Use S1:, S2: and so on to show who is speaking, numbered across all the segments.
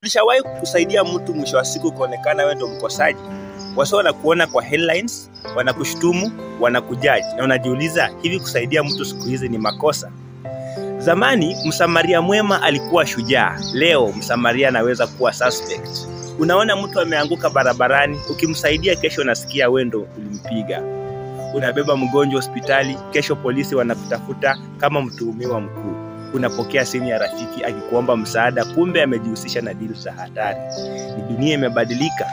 S1: Ulishawahi kusaidia mtu mwisho wa siku kuonekana wewe ndio mkosaji? Watu wanakuona kwa headlines, wanakushutumu, wanakujudge na unajiuliza hivi kusaidia mtu siku hizi ni makosa? Zamani msamaria mwema alikuwa shujaa, leo msamaria anaweza kuwa suspect. Unaona mtu ameanguka barabarani, ukimsaidia kesho unasikia wewe ndio ulimpiga. Unabeba mgonjwa hospitali, kesho polisi wanakutafuta kama mtuhumiwa mkuu. Unapokea simu ya rafiki akikuomba msaada, kumbe amejihusisha na deal za hatari. Ni dunia imebadilika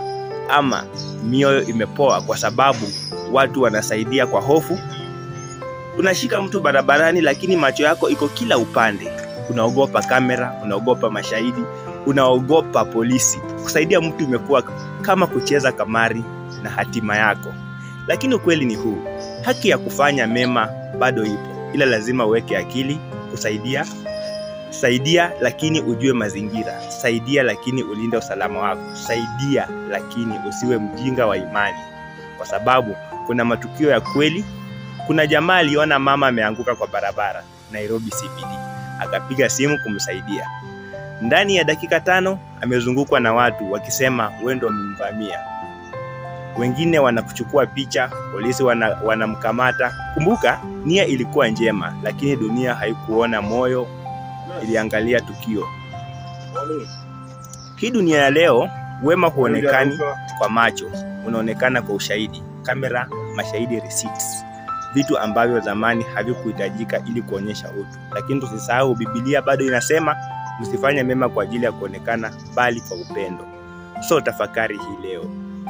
S1: ama mioyo imepoa kwa sababu watu wanasaidia kwa hofu? Unashika mtu barabarani lakini macho yako iko kila upande. Unaogopa kamera, unaogopa mashahidi, unaogopa polisi. Kusaidia mtu imekuwa kama kucheza kamari na hatima yako. Lakini ukweli ni huu, haki ya kufanya mema bado ipo, ila lazima uweke akili. Saidia lakini ujue mazingira. Saidia lakini ulinde usalama wako. Saidia lakini usiwe mjinga wa imani. Kwa sababu kuna matukio ya kweli. Kuna jamaa aliona mama ameanguka kwa barabara Nairobi CBD, akapiga simu kumsaidia. Ndani ya dakika 5 amezungukwa na watu wakisema wewe ndio umemvamia. Wengine wanakuchukua picha, polisi wanamkamata. Kumbuka nia ilikuwa njema, lakini dunia haikuona moyo, iliangalia tukio. Hii dunia ya leo, wema huonekani kwa macho, unaonekana kwa ushahidi, kamera, mashahidi, receipts. Vitu ambavyo zamani havikuhitajika ili kuonyesha utu. Lakini tusisahau Biblia bado inasema msifanye mema kwa ajili ya kuonekana bali kwa upendo. So tafakari hii leo.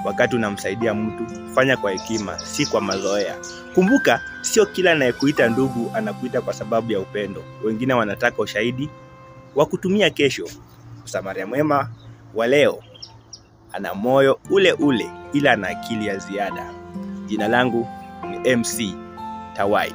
S1: Wakati unamsaidia mtu, fanya kwa hekima, si kwa mazoea. Kumbuka, sio kila anayekuita ndugu anakuita kwa sababu ya upendo. Wengine wanataka ushahidi wa kutumia kesho. Msamaria mwema wa leo ana moyo ule ule ila ana akili ya ziada. Jina langu ni MC Tawai.